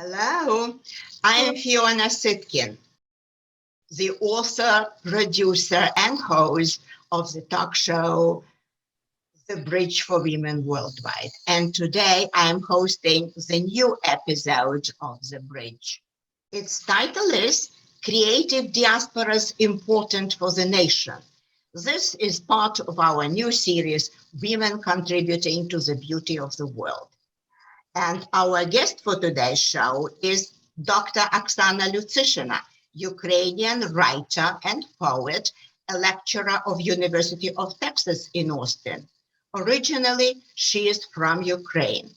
Hello, I am Fiona Sitkin, the author, producer, and host of the talk show, The Bridge for Women Worldwide. And today I am hosting the new episode of The Bridge. Its title is Creative Diasporas Important for the Nation. This is part of our new series, Women Contributing to the Beauty of the World. And our guest for today's show is Dr. Oksana Lutshyshyna, Ukrainian writer and poet, a lecturer of University of Texas in Austin. Originally, she is from Ukraine.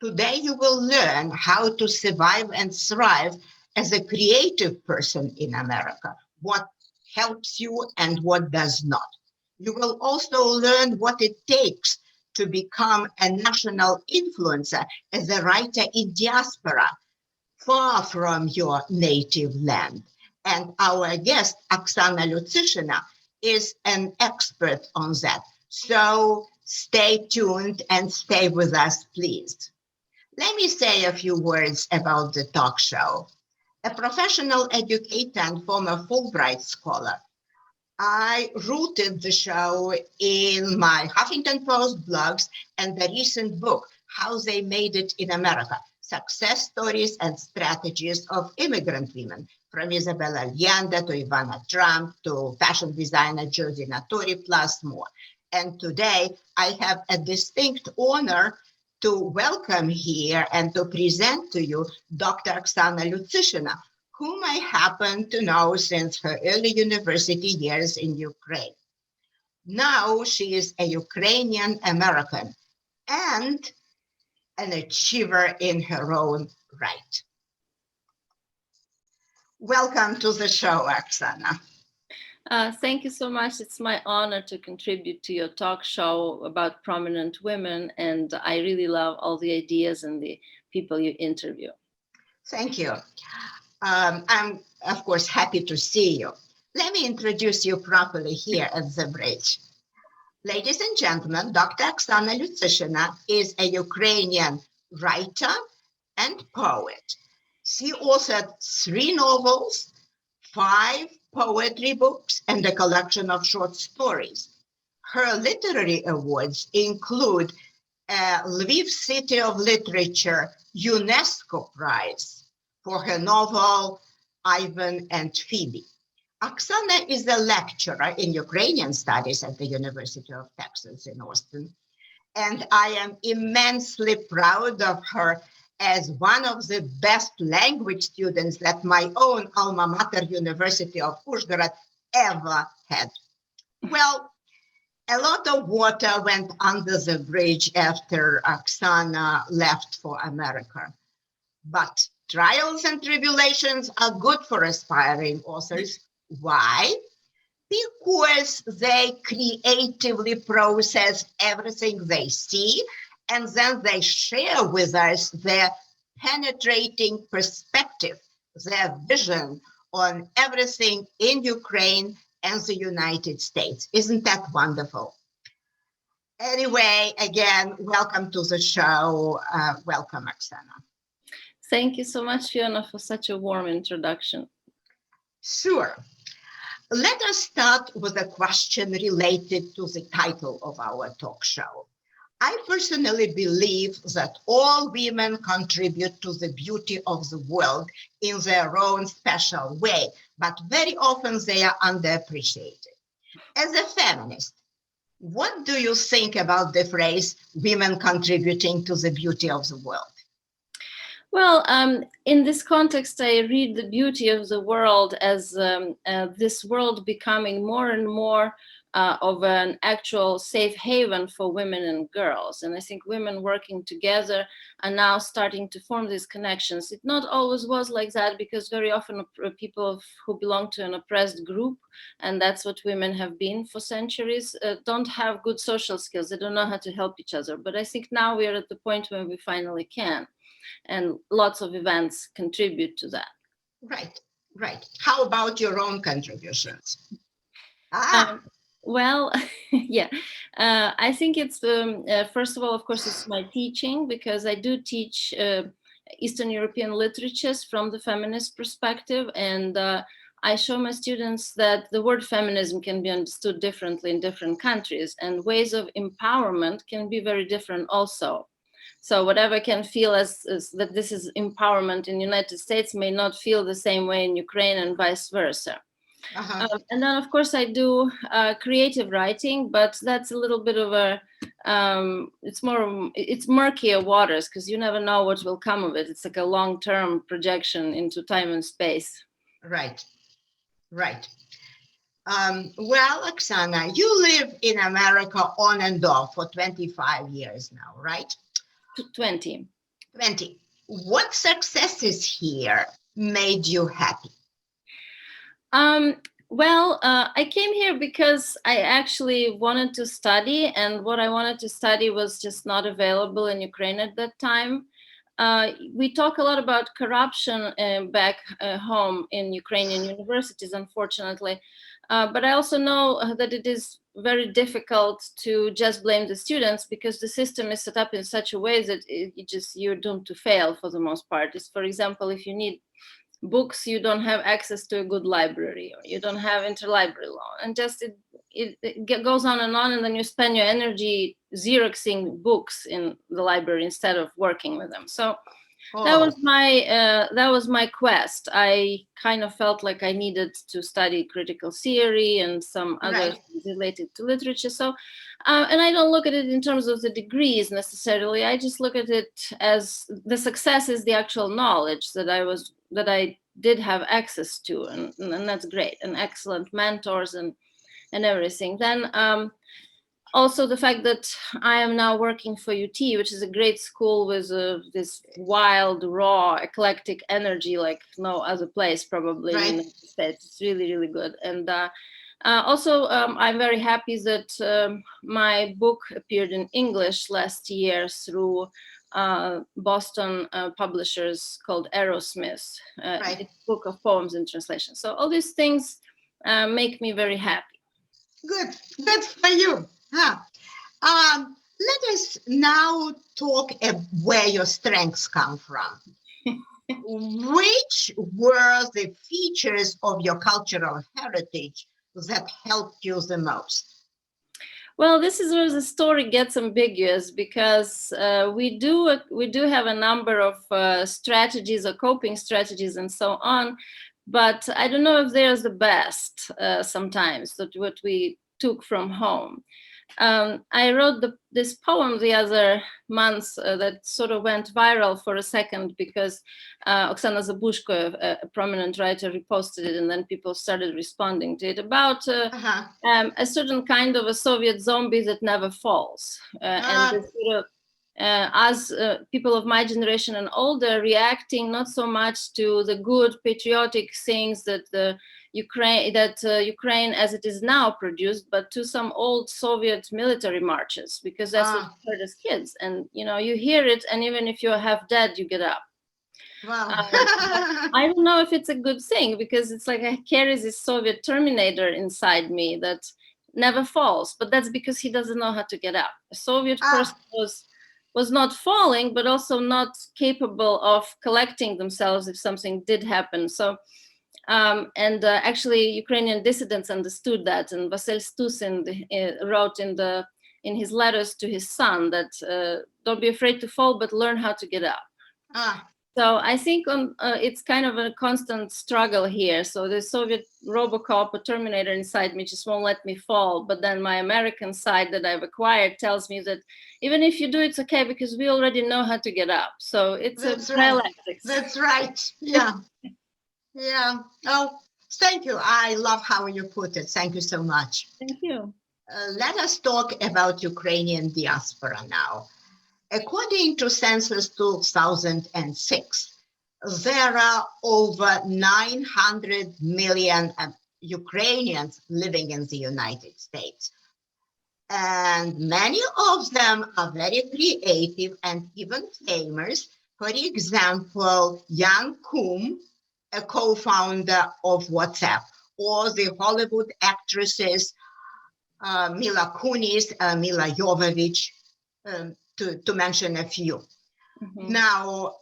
Today, you will learn how to survive and thrive as a creative person in America, what helps you and what does not. You will also learn what it takes to become a national influencer as a writer in diaspora, far from your native land. And our guest, Oksana Lutshyshyna, is an expert on that. So stay tuned and stay with us, please. Let me say a few words about the talk show. A professional educator and former Fulbright scholar, I rooted the show in my Huffington Post blogs and the recent book, How They Made It in America, Success Stories and Strategies of Immigrant Women, from Isabella Allende to Ivana Trump to fashion designer Josie Natori, plus more. And today I have a distinct honor to welcome here and to present to you Dr. Oksana Lutshyshyna, whom I happen to know since her early university years in Ukraine. Now she is a Ukrainian American and an achiever in her own right. Welcome to the show, Oksana. Thank you so much. It's my honor to contribute to your talk show about prominent women, and I really love all the ideas and the people you interview. Thank you. I'm, of course, happy to see you. Let me introduce you properly here at the bridge. Ladies and gentlemen, Dr. Oksana Lutshyshyna is a Ukrainian writer and poet. She authored 3 novels, 5 poetry books, and a collection of short stories. Her literary awards include a Lviv City of Literature UNESCO Prize for her novel, Ivan and Phoebe. Oksana is a lecturer in Ukrainian studies at the University of Texas in Austin, and I am immensely proud of her as one of the best language students that my own alma mater, University of Uzhhorod, ever had. Well, a lot of water went under the bridge after Oksana left for America, but trials and tribulations are good for aspiring authors. Why? Because they creatively process everything they see, and then they share with us their penetrating perspective, their vision on everything in Ukraine and the United States. Isn't that wonderful? Anyway, again, welcome to the show. Welcome, Oksana. Thank you so much, Fiona, for such a warm introduction. Sure. Let us start with a question related to the title of our talk show. I personally believe that all women contribute to the beauty of the world in their own special way, but very often they are underappreciated. As a feminist, what do you think about the phrase women contributing to the beauty of the world? Well, in this context, I read the beauty of the world as this world becoming more and more of an actual safe haven for women and girls. And I think women working together are now starting to form these connections. It not always was like that, because very often people who belong to an oppressed group, and that's what women have been for centuries, don't have good social skills. They don't know how to help each other. But I think now we are at the point when we finally can. And lots of events contribute to that. Right, right. How about your own contributions? Well, yeah, I think it's, first of all, of course, it's my teaching, because I do teach Eastern European literatures from the feminist perspective. And I show my students that the word feminism can be understood differently in different countries, and ways of empowerment can be very different also. So whatever can feel as that this is empowerment in the United States may not feel the same way in Ukraine, and vice versa. And then, of course, I do creative writing, but that's a little bit of a, it's murkier waters, because you never know what will come of it. It's like a long-term projection into time and space. Right, right. Well, Oksana, you live in America on and off for 25 years now, right? 20. 20. What successes here made you happy? Well, I came here because I actually wanted to study, and what I wanted to study was just not available in Ukraine at that time. We talk a lot about corruption back home in Ukrainian universities, unfortunately. But I also know that it is very difficult to just blame the students, because the system is set up in such a way that you're doomed to fail for the most part. It's, for example, if you need books, you don't have access to a good library, or you don't have interlibrary loan, and just it goes on, and then you spend your energy xeroxing books in the library instead of working with them. So that was my quest. I kind of felt like I needed to study critical theory and some other things related to literature. So, and I don't look at it in terms of the degrees necessarily. I just look at it as the success is the actual knowledge that I did have access to, and that's great, and excellent mentors and everything. Then also the fact that I am now working for UT, which is a great school with this wild, raw, eclectic energy like no other place probably in the United States. It's really, really good. And also, I'm very happy that my book appeared in English last year through Boston publishers called Aerosmith. It's a book of poems in translation. So all these things make me very happy. Good for you. Let us now talk where your strengths come from. Which were the features of your cultural heritage that helped you the most? Well, this is where the story gets ambiguous, because we do have a number of strategies or coping strategies and so on, but I don't know if they're the best sometimes, that what we took from home. I wrote this poem the other month that sort of went viral for a second, because Oksana Zabushko, a prominent writer, reposted it, and then people started responding to it, about a certain kind of a Soviet zombie that never falls. And this sort of, as people of my generation and older, reacting not so much to the good patriotic things that Ukraine as it is now produced, but to some old Soviet military marches, because that's what we heard as kids. And you hear it, and even if you're half dead, you get up. Wow. I don't know if it's a good thing, because it's like I carry this Soviet Terminator inside me that never falls, but that's because he doesn't know how to get up. A Soviet person was not falling, but also not capable of collecting themselves if something did happen. So, actually, Ukrainian dissidents understood that, and Vasyl Stusin wrote in his letters to his son that don't be afraid to fall, but learn how to get up. So I think it's kind of a constant struggle here. So the Soviet Robocop or Terminator inside me just won't let me fall. But then my American side that I've acquired tells me that even if you do, it's okay, because we already know how to get up. So it's a dialectics. That's right. Yeah. Yeah. Oh, thank you. I love how you put it. Thank you so much. Thank you. Let us talk about Ukrainian diaspora now. According to Census 2006, there are over 900 million Ukrainians living in the United States. And many of them are very creative and even famous. For example, Young Kum, a co-founder of WhatsApp, or the Hollywood actresses Mila Kunis, Mila Jovovich, to mention a few. Mm-hmm. Now,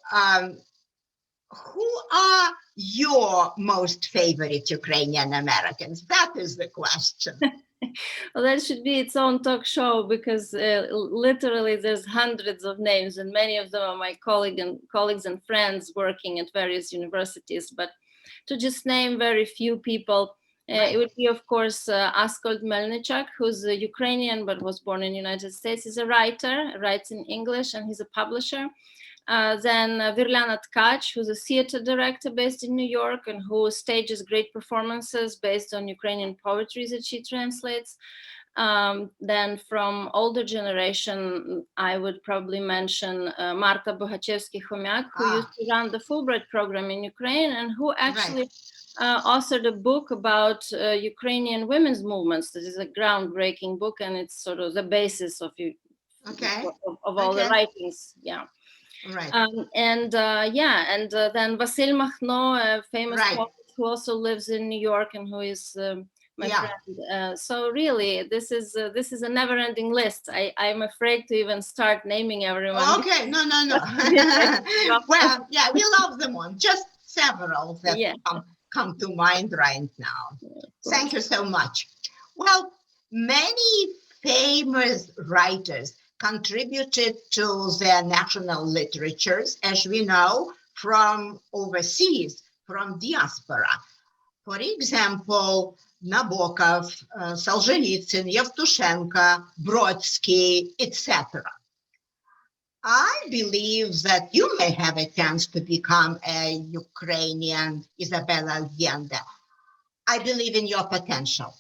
who are your most favorite Ukrainian Americans? That is the question. Well, that should be its own talk show, because literally there's hundreds of names, and many of them are my colleagues and friends working at various universities. But to just name very few people, Right. it would be, of course, Askold Melnichuk, who's a Ukrainian but was born in the United States. He's a writer, writes in English, and he's a publisher. Then Virlyana Tkach, who's a theater director based in New York and who stages great performances based on Ukrainian poetry that she translates. Then from older generation, I would probably mention Marta Bohachevsky-Chomyak, who used to run the Fulbright program in Ukraine and who actually authored a book about Ukrainian women's movements. This is a groundbreaking book, and it's sort of the basis of all the writings. Yeah. Right. And then Vasyl Makhno, a famous poet who also lives in New York and who is my friend. So really, this is a never-ending list. I'm afraid to even start naming everyone. Okay, no. Well, yeah, we love them all. Just several that come to mind right now. Thank you so much. Well, many famous writers contributed to their national literatures, as we know, from overseas, from diaspora. For example, Nabokov, Solzhenitsyn, Yevtushenko, Brodsky, etc. I believe that you may have a chance to become a Ukrainian Isabella Allende. I believe in your potential.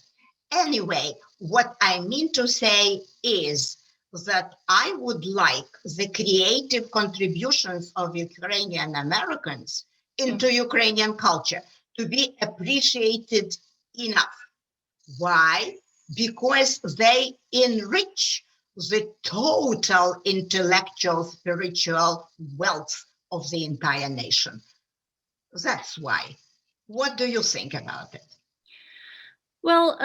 Anyway, what I mean to say is that I would like the creative contributions of Ukrainian Americans into Ukrainian culture to be appreciated enough. Why? Because they enrich the total intellectual, spiritual wealth of the entire nation. That's why. What do you think about it? Well,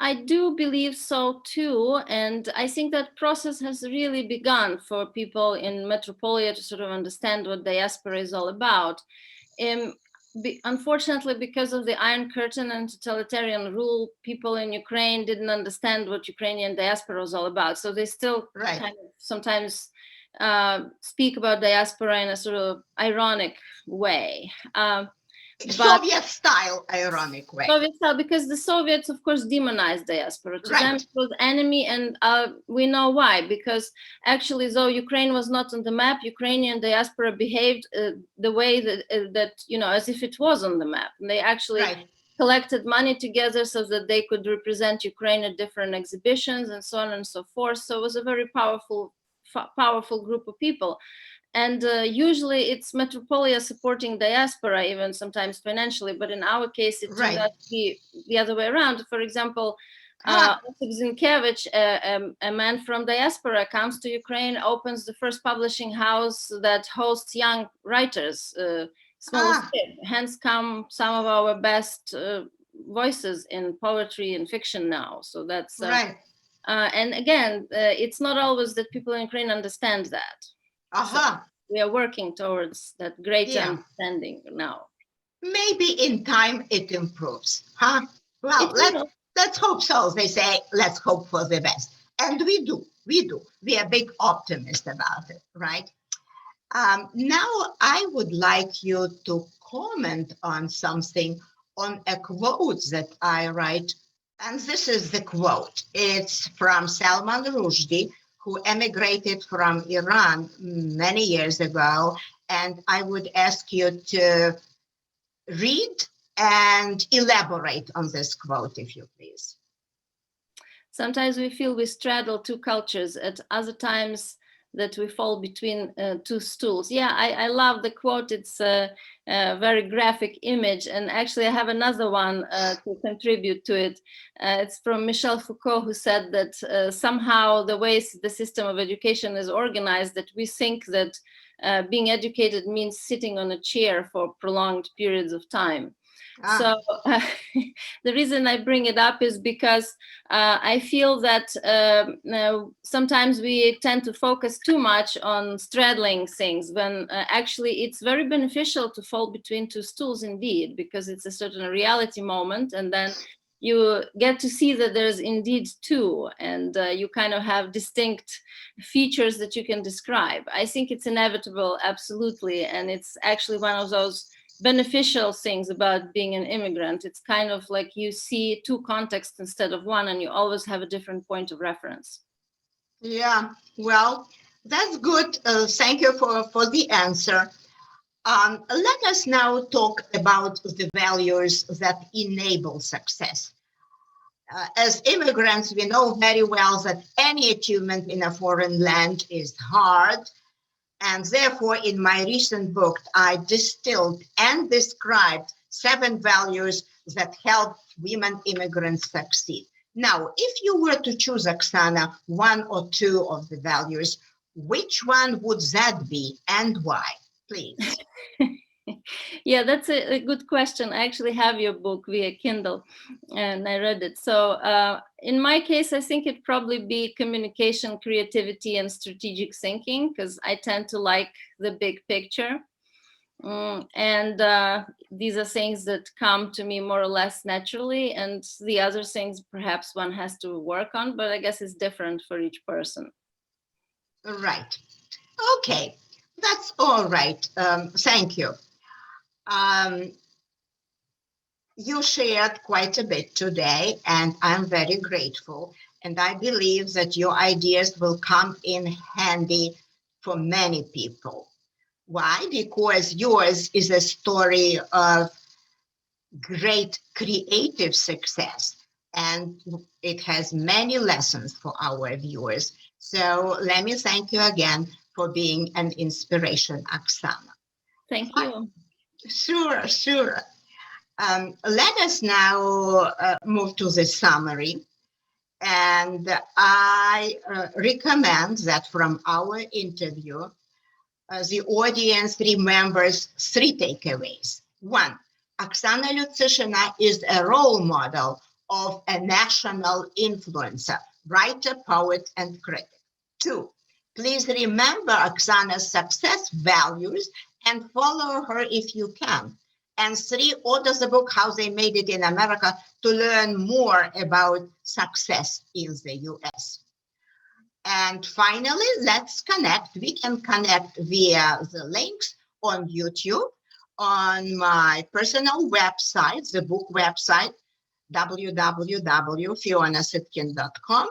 I do believe so too, and I think that process has really begun for people in Metropolia to sort of understand what diaspora is all about. Unfortunately, because of the Iron Curtain and totalitarian rule, people in Ukraine didn't understand what Ukrainian diaspora was all about. So they still kind of sometimes speak about diaspora in a sort of ironic way. Soviet-style ironic way. Soviet style, because the Soviets, of course, demonized diaspora. To them, it was enemy, and we know why. Because actually, though Ukraine was not on the map, Ukrainian diaspora behaved the way that as if it was on the map. And they actually collected money together so that they could represent Ukraine at different exhibitions and so on and so forth. So it was a very powerful group of people. And usually it's Metropolia supporting diaspora, even sometimes financially. But in our case, it turned out to be the other way around. For example, Osip Zienkiewicz, a man from diaspora, comes to Ukraine, opens the first publishing house that hosts young writers, hence come some of our best voices in poetry and fiction now. So that's and again, it's not always that people in Ukraine understand that. So we are working towards that greater understanding now. Maybe in time it improves, huh? Well, let's hope so. They say, let's hope for the best. And we do. We are big optimists about it, right? Now I would like you to comment on something, on a quote that I write. And this is the quote. It's from Salman Rushdie, who emigrated from Iran many years ago. And I would ask you to read and elaborate on this quote, if you please. Sometimes we feel we straddle two cultures, at other times that we fall between two stools. Yeah, I love the quote. It's a very graphic image. And actually, I have another one to contribute to it. It's from Michel Foucault, who said that somehow the way the system of education is organized, that we think that being educated means sitting on a chair for prolonged periods of time. So the reason I bring it up is because I feel that sometimes we tend to focus too much on straddling things when actually it's very beneficial to fall between two stools indeed, because it's a certain reality moment, and then you get to see that there's indeed two, and you kind of have distinct features that you can describe. I think it's inevitable, absolutely, and it's actually one of those beneficial things about being an immigrant. It's kind of like you see two contexts instead of one, and you always have a different point of reference. Yeah, well, that's good. Thank you for the answer. Let us now talk about the values that enable success. As immigrants, we know very well that any achievement in a foreign land is hard. And therefore, in my recent book, I distilled and described 7 values that help women immigrants succeed. Now, if you were to choose, Oksana, 1 or 2 of the values, which one would that be and why? Please. Yeah, that's a good question. I actually have your book via Kindle and I read it. So in my case, I think it'd probably be communication, creativity, and strategic thinking, because I tend to like the big picture. And these are things that come to me more or less naturally. And the other things perhaps one has to work on, but I guess it's different for each person. Right. Okay. That's all right. Thank you. You shared quite a bit today, and I'm very grateful. And I believe that your ideas will come in handy for many people. Why? Because yours is a story of great creative success, and it has many lessons for our viewers. So let me thank you again for being an inspiration, Oksana. Thank you. Sure, sure. Let us now move to the summary. And I recommend that from our interview, the audience remembers 3 takeaways. 1, Oksana Lutshyshyna is a role model of a national influencer, writer, poet, and critic. 2, please remember Oksana's success values and follow her if you can. And 3, order the book, How They Made It in America, to learn more about success in the US. And finally, let's connect. We can connect via the links on YouTube, on my personal website, the book website, www.fionasitkin.com.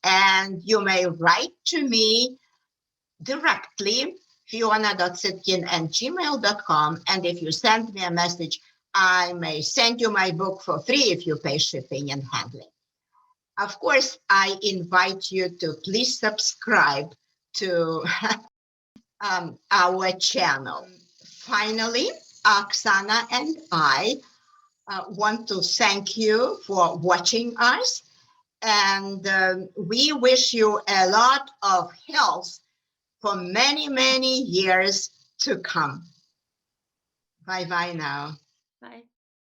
And you may write to me directly, fiona.sitkin@gmail.com. And if you send me a message, I may send you my book for free if you pay shipping and handling. Of course, I invite you to please subscribe to our channel. Finally, Oksana and I want to thank you for watching us. And we wish you a lot of health for many, many years to come. Bye-bye now. Bye.